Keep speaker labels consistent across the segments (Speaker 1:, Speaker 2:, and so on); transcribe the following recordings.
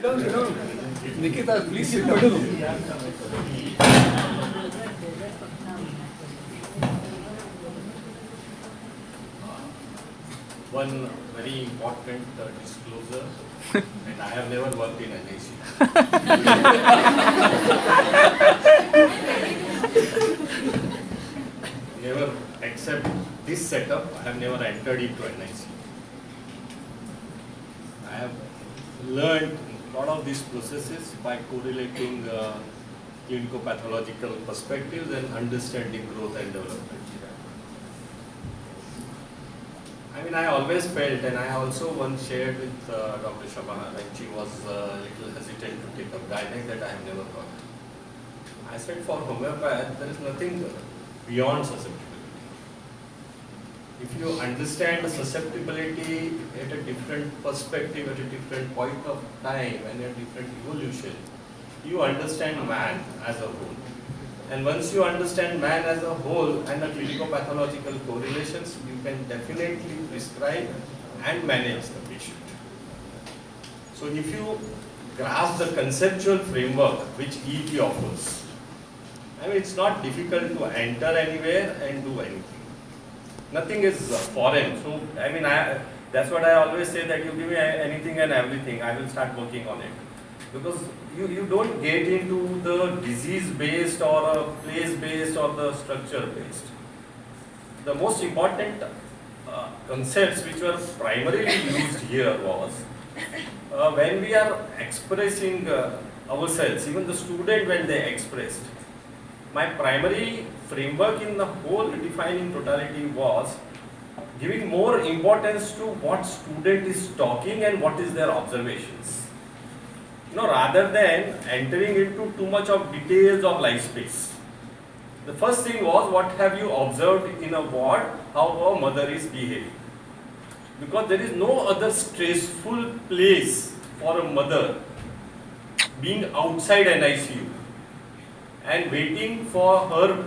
Speaker 1: Nikita, please sit down.
Speaker 2: One very important disclosure, and I have never worked in NIC. Never, except this setup, I have never entered into NIC. I have learned a lot of these processes by correlating clinico-pathological perspectives and understanding growth and development. I mean, I always felt, and I also once shared with Dr. Shabana, like she was a little hesitant to take up gynec, that I have never got. I said for homeopath, there is nothing beyond susceptibility. If you understand susceptibility at a different perspective, at a different point of time, and a different evolution, you understand man as a whole. And once you understand man as a whole and the clinico-pathological correlations, you can definitely prescribe and manage the patient. So if you grasp the conceptual framework which ET offers, I mean, it's not difficult to enter anywhere and do anything. Nothing is foreign. So, I mean, that's what I always say, that you give me anything and everything, I will start working on it. Because you don't get into the disease-based or a place-based or the structure-based. The most important concepts which were primarily used here was when we are expressing ourselves, even the student when they expressed, my primary framework in the whole defining totality was giving more importance to what student is talking and what is their observations. Rather than entering into too much of details of life space. The first thing was, what have you observed in a ward, how a mother is behaving. Because there is no other stressful place for a mother being outside NICU and waiting for her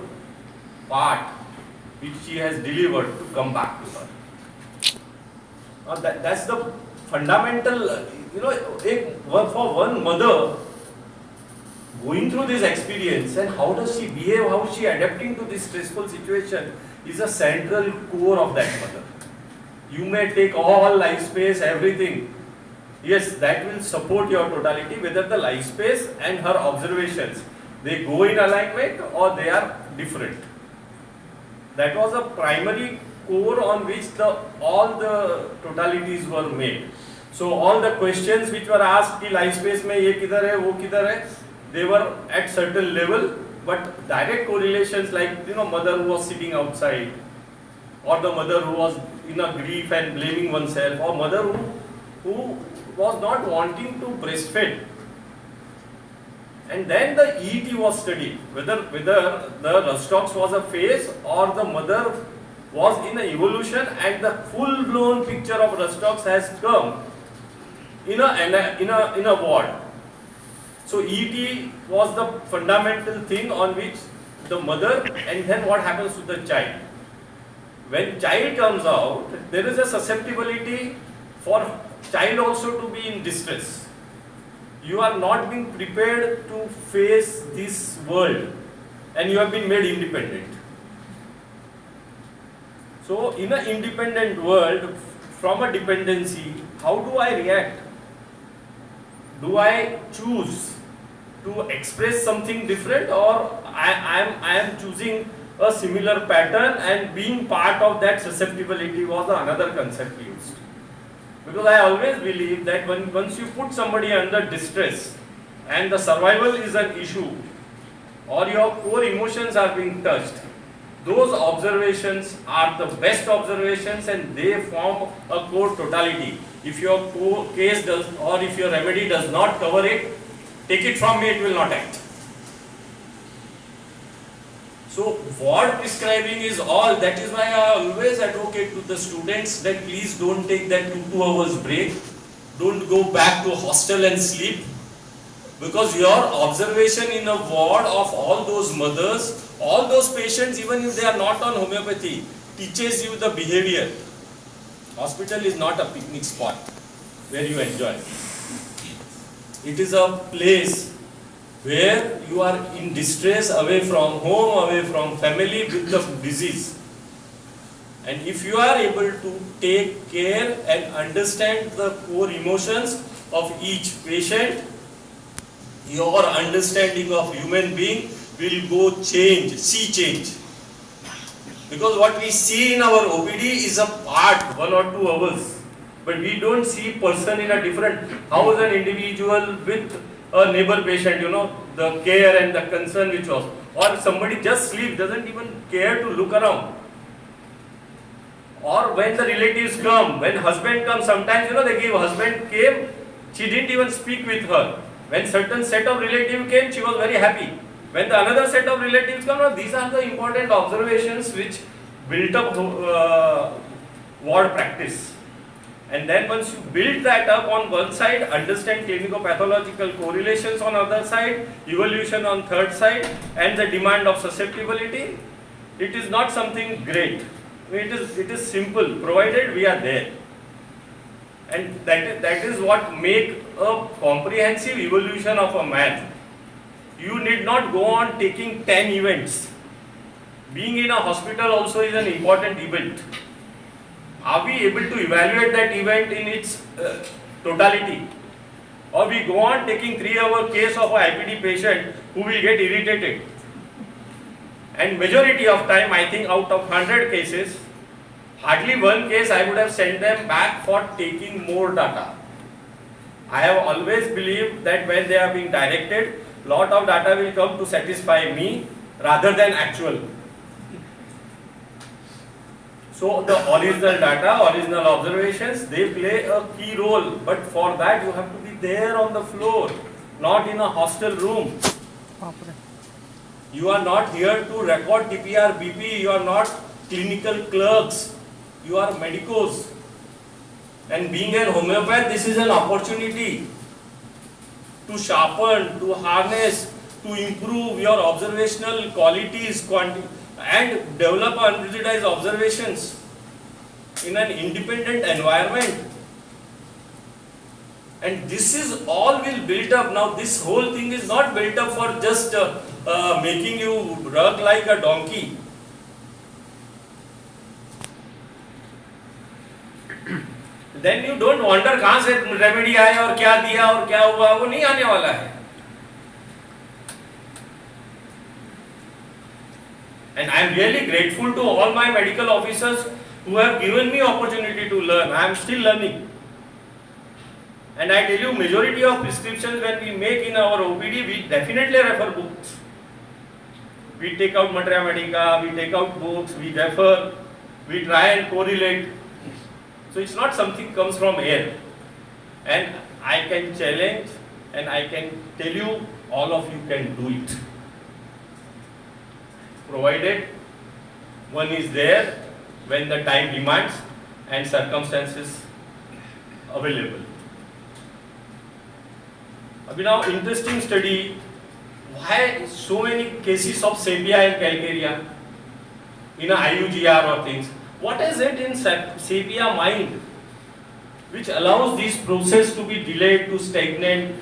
Speaker 2: part which she has delivered to come back to her. That's the fundamental, for one mother going through this experience and how does she behave, how is she adapting to this stressful situation is a central core of that mother. You may take all life space, everything. Yes, that will support your totality, whether the life space and her observations, they go in alignment or they are different. That was a primary core on which all the totalities were made. So all the questions which were asked, ki life space mein ye kidhar hai, wo kidhar hai, they were at certain level, but direct correlations like, mother who was sitting outside, or the mother who was in a grief and blaming oneself, or mother who was not wanting to breastfeed. And then the ET was studied, whether the Rustox was a phase or the mother was in an evolution, and the full-blown picture of Rustox has come in a ward. So ET was the fundamental thing on which the mother, and then what happens to the child. When child comes out, there is a susceptibility for child also to be in distress. You are not being prepared to face this world, and you have been made independent. So in an independent world, from a dependency, how do I react? Do I choose to express something different, or I am choosing a similar pattern, and being part of that susceptibility was another concept used. Because I always believe that once you put somebody under distress and the survival is an issue, or your core emotions are being touched, those observations are the best observations and they form a core totality. If your case does, or if your remedy does not cover it, take it from me, it will not act. So ward prescribing is all. That is why I always advocate to the students that please don't take that 2 hours break. Don't go back to hostel and sleep. Because your observation in a ward of all those mothers, all those patients, even if they are not on homeopathy, teaches you the behavior. Hospital is not a picnic spot where you enjoy. It is a place where you are in distress, away from home, away from family, with the disease. And if you are able to take care and understand the core emotions of each patient, your understanding of human being will go see change. Because what we see in our OPD is a part, 1 or 2 hours. But we don't see person in a different, how is an individual with a neighbor patient, the care and the concern which was. Or somebody just sleeps, doesn't even care to look around. Or when the relatives come, when husband comes, sometimes they give, husband came, she didn't even speak with her. When certain set of relatives came, she was very happy. When the another set of relatives come, these are the important observations which built up ward practice. And then once you build that up on one side, understand clinico-pathological correlations on other side, evolution on third side, and the demand of susceptibility, it is not something great. It is simple, provided we are there. And that is what make a comprehensive evolution of a man. You need not go on taking 10 events. Being in a hospital also is an important event. Are we able to evaluate that event in its totality? Or we go on taking 3-hour case of a IPD patient who will get irritated. And majority of time, I think out of 100 cases, hardly one case I would have sent them back for taking more data. I have always believed that when they are being directed, lot of data will come to satisfy me rather than actual. So the original data, original observations, they play a key role. But for that you have to be there on the floor, not in a hostel room. You are not here to record TPR, BP, you are not clinical clerks, you are medicos. And being a homeopath, this is an opportunity to sharpen, to harness, to improve your observational qualities and develop unprejudiced observations in an independent environment. And this is all will build up. Now this whole thing is not built up for just making you rug like a donkey. Then you don't wonder कहाँ से remedy आया और क्या दिया और क्या हुआ, वो नहीं आने वाला है. And I am really grateful to all my medical officers who have given me opportunity to learn. I am still learning. And I tell you, majority of prescriptions when we make in our OPD, we definitely refer books. We take out materia medica, we take out books, we refer, we try and correlate. So it's not something comes from air. And I can challenge and I can tell you, all of you can do it. Provided one is there when the time demands and circumstances available. Now, interesting study, why so many cases of sepia and calcarea in a IUGR or things. What is it in sepia mind which allows this process to be delayed, to stagnate,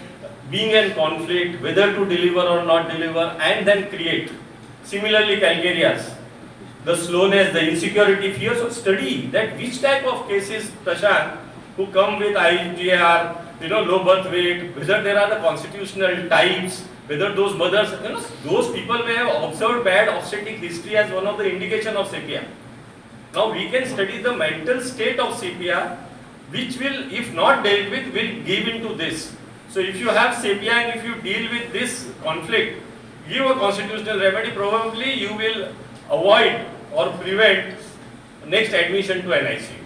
Speaker 2: being in conflict, whether to deliver or not deliver, and then create? Similarly, calcareas, the slowness, the insecurity, fears. So study that which type of cases, Prashant, who come with IGR, low birth weight, whether there are the constitutional types, whether those mothers, those people may have observed bad obstetric history as one of the indication of sepia. Now we can study the mental state of sepia, which will, if not dealt with, will give into this. So if you have sepia and if you deal with this conflict, give a constitutional remedy, probably you will avoid or prevent next admission to NICU.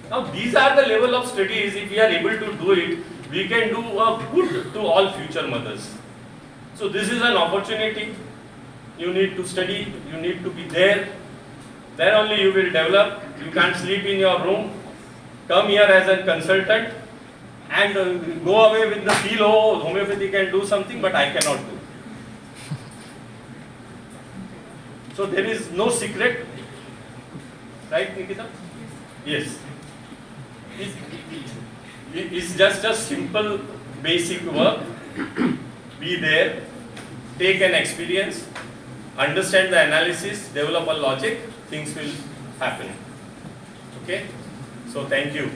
Speaker 2: Now these are the level of studies, if we are able to do it, we can do a good to all future mothers. So this is an opportunity. You need to study, you need to be there. Then only you will develop. You can't sleep in your room. Come here as a consultant and go away with the feel, oh, homeopathy can do something, but I cannot do. So there is no secret, right, Nikita? Yes. It's just a simple basic work, be there, take an experience, understand the analysis, develop a logic, things will happen. Okay? So thank you.